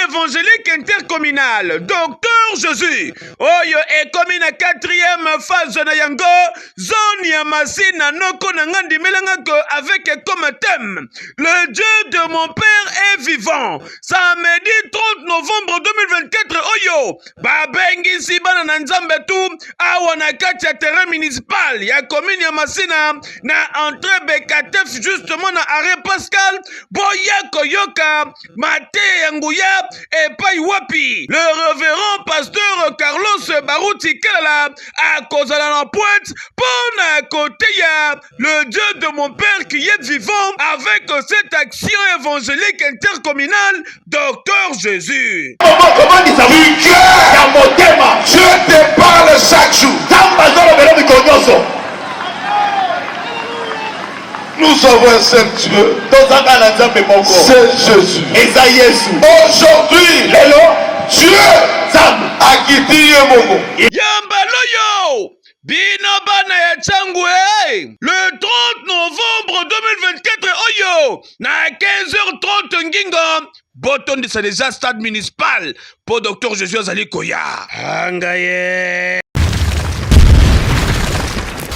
évangélique intercommunale Docteur Jésus oyo ekomi na 4e phase na yango zone ya Masina noko na ngandimela ko avec comme thème le Dieu de mon père est vivant. Samedi 30 novembre 2024 oyo babengisi bana na nzambe tu awa na kati ya terrain municipal ya commune ya Masina na entrée Bekatef justement na arrêt Pascal boya koyoka mate yanguya epai wapi le révérend pasteur Carlos Barouti Kala a kozala na pointe pona côté ya le Dieu de mon père qui est vivant avec cette action évangélique intercommunale Docteur Jésus. Comment dit ça? Du cœur dans mon thème. Je te parle chaque jour. Nous avons un seul Dieu. C'est Jésus. Aujourd'hui, Dieu a quitté Mogo. Yambaloyo Bino bana ya changu le 30 novembre 2024 oyo na 15h30 ngingo boton de déjà stade municipal pour Docteur Jésus azali koya. Angaye